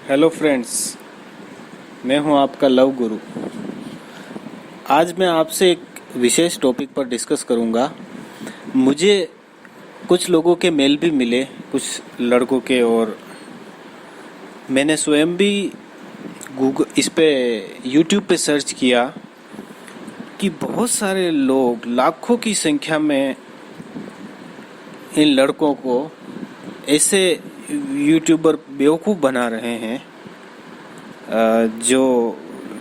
Hello friends, मैं हूं आपका लव गुरु। आज मैं आपसे एक विशेष टॉपिक पर डिस्कस करूंगा। मुझे कुछ लोगों के मेल भी मिले, कुछ लड़कों के, और मैंने स्वयं भी गूगल इस पे यूट्यूब पे सर्च किया कि बहुत सारे लोग लाखों की संख्या में इन लड़कों को ऐसे यूट्यूबर बेवकूफ़ बना रहे हैं जो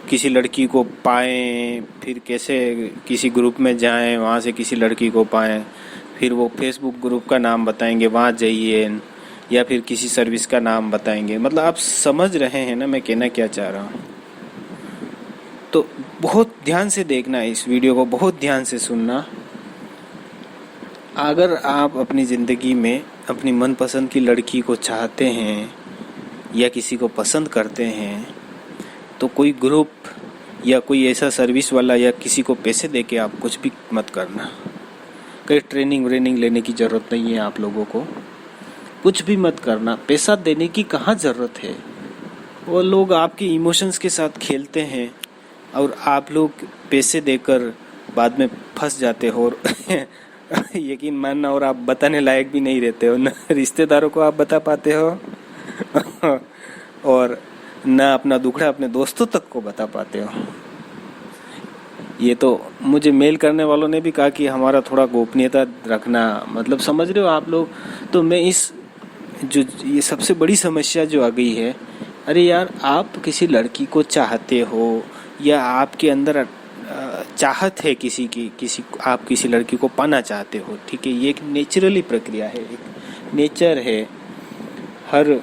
किसी लड़की को पाएं, फिर कैसे किसी ग्रुप में जाएं, वहाँ से किसी लड़की को पाएं, फिर वो फेसबुक ग्रुप का नाम बताएंगे, वहाँ जाइए, या फिर किसी सर्विस का नाम बताएंगे। मतलब आप समझ रहे हैं ना मैं कहना क्या चाह रहा हूँ। तो बहुत ध्यान से देखना, इस वीडियो को बहुत ध्यान से सुनना। अगर आप अपनी ज़िंदगी में अपनी मनपसंद की लड़की को चाहते हैं या किसी को पसंद करते हैं, तो कोई ग्रुप या कोई ऐसा सर्विस वाला या किसी को पैसे दे के आप कुछ भी मत करना। कोई ट्रेनिंग व्रेनिंग लेने की ज़रूरत नहीं है आप लोगों को, कुछ भी मत करना। पैसा देने की कहाँ ज़रूरत है। वो लोग आपके इमोशंस के साथ खेलते हैं और आप लोग पैसे देकर बाद में फंस जाते हो और यकीन मानना, और आप बताने लायक भी नहीं रहते हो। न रिश्तेदारों को आप बता पाते हो और न अपना दुखड़ा अपने दोस्तों तक को बता पाते हो। ये तो मुझे मेल करने वालों ने भी कहा कि हमारा थोड़ा गोपनीयता रखना, मतलब समझ रहे हो आप लोग। तो मैं इस जो ये सबसे बड़ी समस्या जो आ गई है, अरे यार, आप किसी लड़की को चाहते हो या आपके अंदर चाहत है आप किसी लड़की को पाना चाहते हो, ठीक है, ये एक नेचुरली प्रक्रिया है, एक नेचर है। हर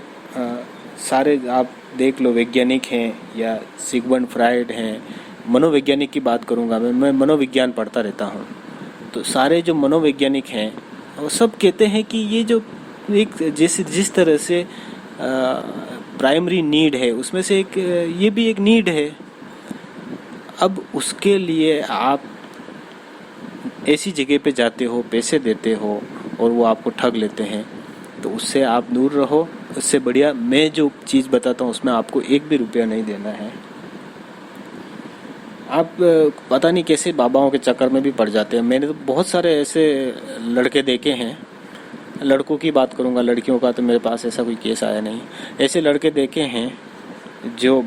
सारे आप देख लो, वैज्ञानिक हैं या सिगमंड फ्राइड हैं, मनोवैज्ञानिक की बात करूंगा मैं मनोविज्ञान पढ़ता रहता हूँ। तो सारे जो मनोवैज्ञानिक हैं वो सब कहते हैं कि ये जो एक जिस तरह से प्राइमरी नीड है, उसमें से एक ये भी एक नीड है। अब उसके लिए आप ऐसी जगह पे जाते हो, पैसे देते हो और वो आपको ठग लेते हैं, तो उससे आप दूर रहो। उससे बढ़िया मैं जो चीज़ बताता हूँ उसमें आपको एक भी रुपया नहीं देना है। आप पता नहीं कैसे बाबाओं के चक्कर में भी पड़ जाते हैं। मैंने तो बहुत सारे ऐसे लड़के देखे हैं, लड़कों की बात करूँगा, लड़कियों का तो मेरे पास ऐसा कोई केस आया नहीं। ऐसे लड़के देखे हैं जो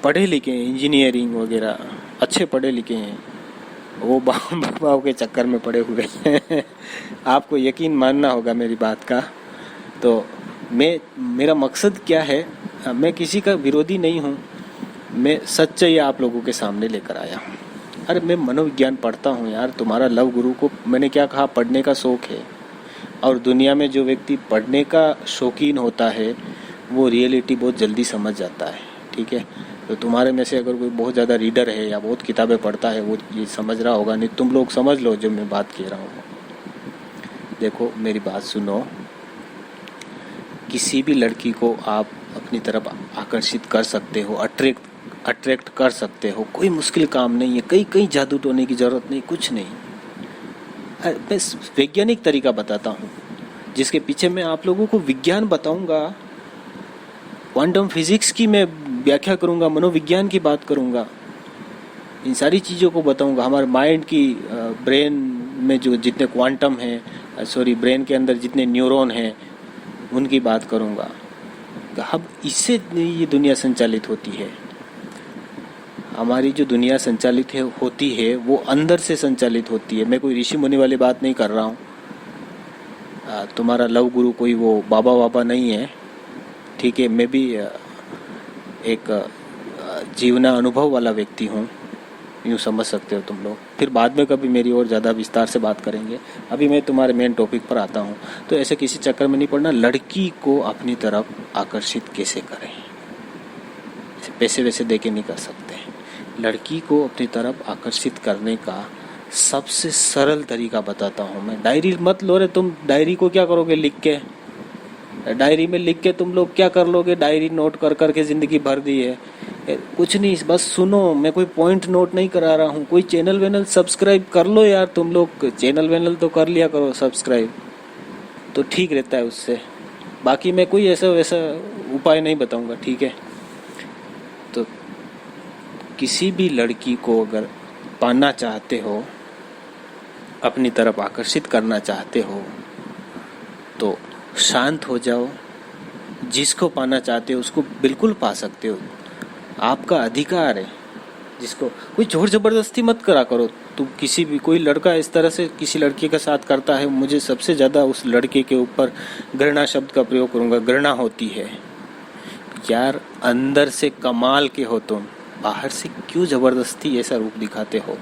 पढ़े लिखे हैं, इंजीनियरिंग वगैरह अच्छे पढ़े लिखे हैं, वो बाबाओं के चक्कर में पड़े हुए हैं। आपको यकीन मानना होगा मेरी बात का। तो मेरा मकसद क्या है, मैं किसी का विरोधी नहीं हूँ, मैं सच्चाई आप लोगों के सामने लेकर आया हूँ। अरे मैं मनोविज्ञान पढ़ता हूँ यार, तुम्हारा लव गुरु को मैंने क्या कहा, पढ़ने का शौक़ है। और दुनिया में जो व्यक्ति पढ़ने का शौकीन होता है वो रियलिटी बहुत जल्दी समझ जाता है, ठीक है। तो तुम्हारे में से अगर कोई बहुत ज़्यादा रीडर है या बहुत किताबें पढ़ता है वो ये समझ रहा होगा, नहीं तुम लोग समझ लो जो मैं बात कह रहा हूँ। देखो मेरी बात सुनो, किसी भी लड़की को आप अपनी तरफ आकर्षित कर सकते हो, अट्रैक्ट कर सकते हो, कोई मुश्किल काम नहीं है। कई जादू टोने की ज़रूरत नहीं, कुछ नहीं। मैं वैज्ञानिक तरीका बताता हूँ जिसके पीछे मैं आप लोगों को विज्ञान बताऊंगा, क्वांटम फिजिक्स की मैं व्याख्या करूंगा, मनोविज्ञान की बात करूंगा, इन सारी चीज़ों को बताऊंगा। हमारे माइंड की ब्रेन में जो जितने क्वांटम हैं, ब्रेन के अंदर जितने न्यूरॉन हैं उनकी बात करूंगा। अब इससे ये दुनिया संचालित होती है। हमारी जो दुनिया संचालित होती है वो अंदर से संचालित होती है। मैं कोई ऋषि मुनि वाली बात नहीं कर रहा हूँ। तुम्हारा लव गुरु कोई वो बाबा नहीं है, ठीक है। मैं भी एक जीवना अनुभव वाला व्यक्ति हूँ, यूँ समझ सकते हो तुम लोग। फिर बाद में कभी मेरी और ज़्यादा विस्तार से बात करेंगे। अभी मैं तुम्हारे मेन टॉपिक पर आता हूँ। तो ऐसे किसी चक्कर में नहीं पड़ना। लड़की को अपनी तरफ आकर्षित कैसे करें, पैसे वैसे दे के नहीं कर सकते। लड़की को अपनी तरफ आकर्षित करने का सबसे सरल तरीका बताता हूँ मैं। डायरी मत लो रे तुम, डायरी को क्या करोगे लिख के, डायरी में लिख के तुम लोग क्या कर लोगे, डायरी नोट कर करके ज़िंदगी भर दी है। कुछ नहीं, बस सुनो, मैं कोई पॉइंट नोट नहीं करा रहा हूँ। कोई चैनल वैनल सब्सक्राइब कर लो यार, तुम लोग चैनल वैनल तो कर लिया करो सब्सक्राइब, तो ठीक रहता है उससे। बाकी मैं कोई ऐसा वैसा उपाय नहीं बताऊँगा, ठीक है। किसी भी लड़की को अगर पाना चाहते हो, अपनी तरफ आकर्षित करना चाहते हो, तो शांत हो जाओ। जिसको पाना चाहते हो उसको बिल्कुल पा सकते हो, आपका अधिकार है। जिसको कोई जोर जबरदस्ती मत करा करो। तुम किसी भी कोई लड़का इस तरह से किसी लड़के के साथ करता है, मुझे सबसे ज़्यादा उस लड़के के ऊपर घृणा शब्द का प्रयोग करूँगा, घृणा होती है। यार अंदर से कमाल के हो तुम, बाहर से क्यों जबरदस्ती ऐसा रूप दिखाते हो?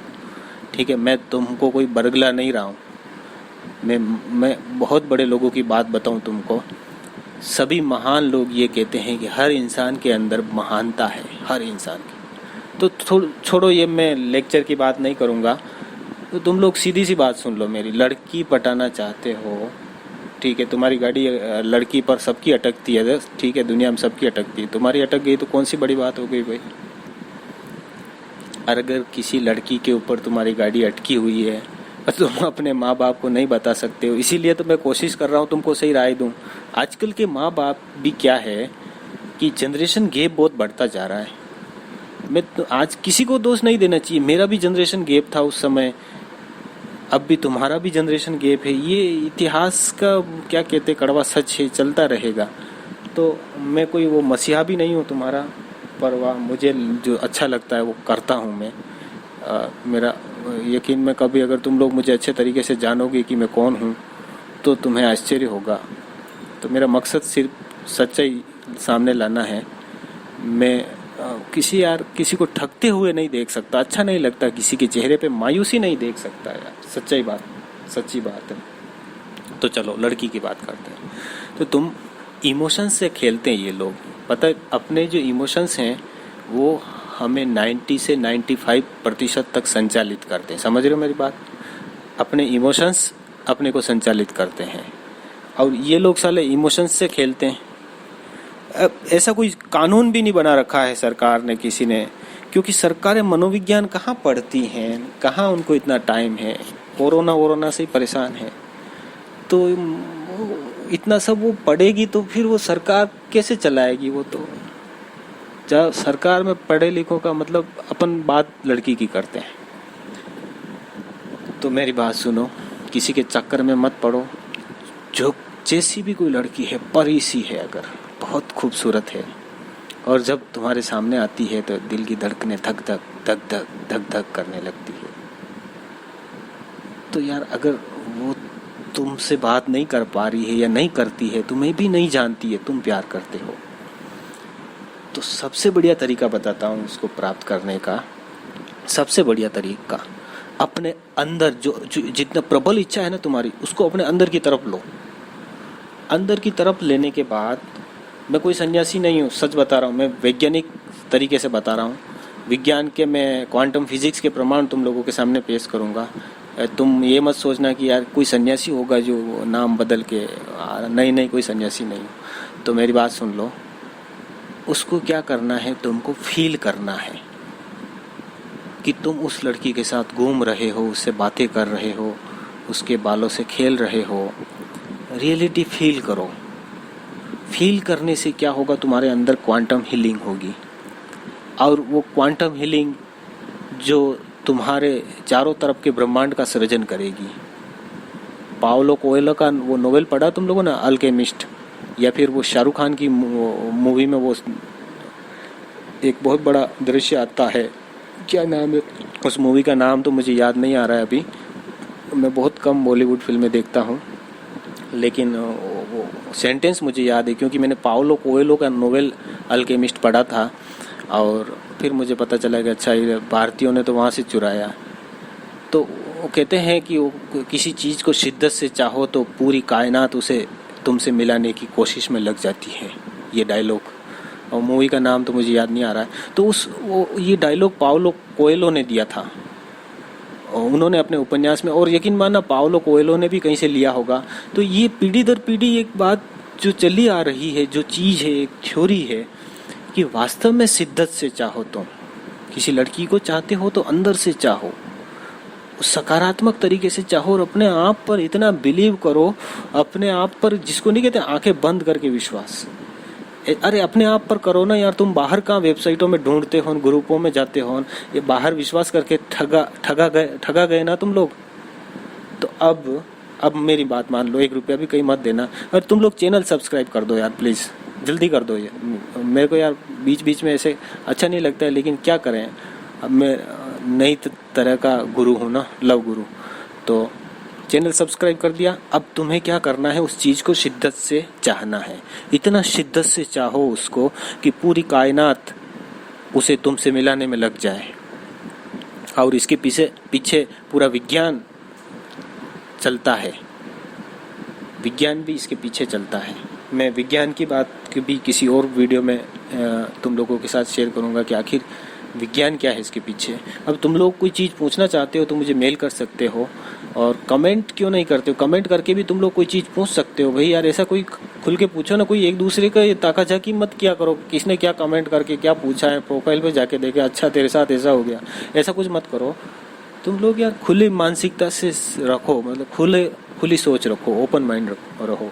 ठीक है, मैं तुमको कोई बरगला नहीं रहा हूँ। मैं बहुत बड़े लोगों की बात बताऊँ तुमको। सभी महान लोग ये कहते हैं कि हर इंसान के अंदर महानता है, हर इंसान की। तो छोड़ो, ये मैं लेक्चर की बात नहीं करूँगा। तो तुम लोग सीधी सी बात सुन लो मेरी। लड़की पटाना चाहते हो, ठीक है, तुम्हारी गाड़ी लड़की पर सबकी अटकती है, ठीक है, दुनिया में सबकी अटकती है, तुम्हारी अटक गई तो कौन सी बड़ी बात हो गई भाई? अगर किसी लड़की के ऊपर तुम्हारी गाड़ी अटकी हुई है और तुम अपने माँ बाप को नहीं बता सकते हो, इसीलिए तो मैं कोशिश कर रहा हूँ तुमको सही राय दूँ। आजकल के माँ बाप भी क्या है कि जनरेशन गैप बहुत बढ़ता जा रहा है। मैं तो आज किसी को दोष नहीं देना चाहिए, मेरा भी जनरेशन गैप था उस समय, अब भी तुम्हारा भी जनरेशन गैप है। ये इतिहास का क्या कहते कड़वा सच है, चलता रहेगा। तो मैं कोई वो मसीहा भी नहीं हूँ तुम्हारा, पर वाह, मुझे जो अच्छा लगता है वो करता हूँ मैं। मेरा यकीन में कभी अगर तुम लोग मुझे अच्छे तरीके से जानोगे कि मैं कौन हूँ तो तुम्हें आश्चर्य होगा। तो मेरा मकसद सिर्फ सच्चाई सामने लाना है। मैं किसी को ठगते हुए नहीं देख सकता, अच्छा नहीं लगता, किसी के चेहरे पे मायूसी नहीं देख सकता यार, सच्ची बात है। तो चलो लड़की की बात करते हैं। तो तुम इमोशंस से खेलते हैं ये लोग, पता है? अपने जो इमोशंस हैं वो हमें 90 से 95% तक संचालित करते हैं, समझ रहे हो मेरी बात? अपने इमोशंस अपने को संचालित करते हैं और ये लोग साले इमोशंस से खेलते हैं। अब ऐसा कोई कानून भी नहीं बना रखा है सरकार ने, किसी ने, क्योंकि सरकारें मनोविज्ञान कहाँ पढ़ती हैं, कहाँ उनको इतना टाइम है, कोरोना से ही परेशान है। तो इतना सब वो पढ़ेगी तो फिर वो सरकार कैसे चलाएगी? वो तो जब सरकार में पढ़े लिखों का मतलब अपन बात लड़की की करते हैं। तो मेरी बात सुनो, किसी के चक्कर में मत पड़ो। जो जैसी भी कोई लड़की है, परी सी है, अगर बहुत खूबसूरत है और जब तुम्हारे सामने आती है तो दिल की धड़कनें धक धक धक धक धक धक करने लगती है। तो यार अगर वो तुमसे बात नहीं कर पा रही है या नहीं करती है, तुम्हें भी नहीं जानती है, तुम प्यार करते हो, तो सबसे बढ़िया तरीका बताता हूँ उसको प्राप्त करने का। सबसे बढ़िया तरीका, अपने अंदर जो जितना प्रबल इच्छा है ना तुम्हारी, उसको अपने अंदर की तरफ लो। अंदर की तरफ लेने के बाद, मैं कोई सन्यासी नहीं हूँ, सच बता रहा हूँ, मैं वैज्ञानिक तरीके से बता रहा हूँ। विज्ञान के मैं क्वांटम फिजिक्स के प्रमाण तुम लोगों के सामने पेश करूँगा। तुम ये मत सोचना कि यार कोई सन्यासी होगा जो नाम बदल के, नहीं, कोई सन्यासी नहीं। तो मेरी बात सुन लो। उसको क्या करना है, तुमको फील करना है कि तुम उस लड़की के साथ घूम रहे हो, उससे बातें कर रहे हो, उसके बालों से खेल रहे हो। रियलिटी फील करो। फील करने से क्या होगा, तुम्हारे अंदर क्वांटम हीलिंग होगी और वो क्वांटम हीलिंग जो तुम्हारे चारों तरफ के ब्रह्मांड का सृजन करेगी। पाओलो कोएलो का वो नोवेल पढ़ा तुम लोगों ने, अल्केमिस्ट? या फिर वो शाहरुख खान की मूवी में वो एक बहुत बड़ा दृश्य आता है, क्या नाम है उस मूवी का? नाम तो मुझे याद नहीं आ रहा है अभी। मैं बहुत कम बॉलीवुड फिल्में देखता हूँ, लेकिन वो सेंटेंस मुझे याद है क्योंकि मैंने पाओलो कोएलो का नोवेल अल्केमिस्ट पढ़ा था और फिर मुझे पता चला कि अच्छा ये भारतीयों ने तो वहाँ से चुराया। तो वो कहते हैं कि वो किसी चीज़ को शिद्दत से चाहो तो पूरी कायनात उसे तुमसे मिलाने की कोशिश में लग जाती है, ये डायलॉग। और मूवी का नाम तो मुझे याद नहीं आ रहा है। तो ये डायलॉग पाओलो कोएलो ने दिया था, उन्होंने अपने उपन्यास में, और यकीन मानना पाओलो कोएलो ने भी कहीं से लिया होगा। तो ये पीढ़ी दर पीढ़ी एक बात जो चली आ रही है, जो चीज़ है, एक थ्योरी है कि वास्तव में शिद्दत से चाहो, तुम किसी लड़की को चाहते हो तो अंदर से चाहो, सकारात्मक तरीके से चाहो और अपने आप पर इतना बिलीव करो, अपने आप पर, जिसको नहीं कहते आंखें बंद करके विश्वास, अरे अपने आप पर करो ना यार, तुम बाहर कहाँ वेबसाइटों में ढूंढते हो, ग्रुपों में जाते हो, ये बाहर विश्वास करके ठगा गए ना तुम लोग। तो अब मेरी बात मान लो, 1 रुपया भी कहीं मत देना, और तुम लोग चैनल सब्सक्राइब कर दो यार प्लीज़, जल्दी कर दो। ये मेरे को यार बीच बीच में ऐसे अच्छा नहीं लगता है, लेकिन क्या करें, अब मैं नई तरह का गुरु हूँ ना, लव गुरु। तो चैनल सब्सक्राइब कर दिया, अब तुम्हें क्या करना है, उस चीज़ को शिद्दत से चाहना है, इतना शिद्दत से चाहो उसको कि पूरी कायनात उसे तुमसे मिलाने में लग जाए। और इसके पीछे पूरा विज्ञान चलता है, विज्ञान भी इसके पीछे चलता है। मैं विज्ञान की बात भी किसी और वीडियो में तुम लोगों के साथ शेयर करूंगा कि आखिर विज्ञान क्या है इसके पीछे। अब तुम लोग कोई चीज़ पूछना चाहते हो तो मुझे मेल कर सकते हो, और कमेंट क्यों नहीं करते हो, कमेंट करके भी तुम लोग कोई चीज़ पूछ सकते हो। भाई यार ऐसा कोई खुल के पूछो ना, कोई एक दूसरे का ताकाझाकी मत किया करो, किसने क्या कमेंट करके क्या पूछा है, प्रोफाइल पे जाके देखे अच्छा तेरे साथ ऐसा हो गया, ऐसा कुछ मत करो। तुम लोग यार खुली मानसिकता से रखो, मतलब खुली सोच रखो, ओपन माइंड रहो,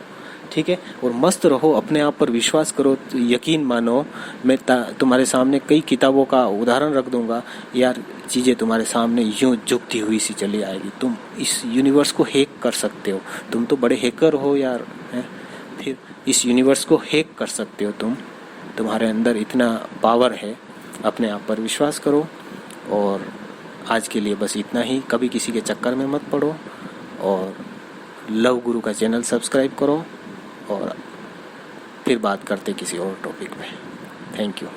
ठीक है, और मस्त रहो, अपने आप पर विश्वास करो। तो यकीन मानो, मैं तुम्हारे सामने कई किताबों का उदाहरण रख दूंगा यार, चीज़ें तुम्हारे सामने यूं झुकती हुई सी चली आएगी। तुम इस यूनिवर्स को हैक कर सकते हो, तुम तो बड़े हैकर हो यार, है? फिर इस यूनिवर्स को हैक कर सकते हो तुम, तुम्हारे अंदर इतना पावर है। अपने आप पर विश्वास करो, और आज के लिए बस इतना ही। कभी किसी के चक्कर में मत पड़ो, और लव गुरु का चैनल सब्सक्राइब करो, और फिर बात करते किसी और टॉपिक पे। Thank you.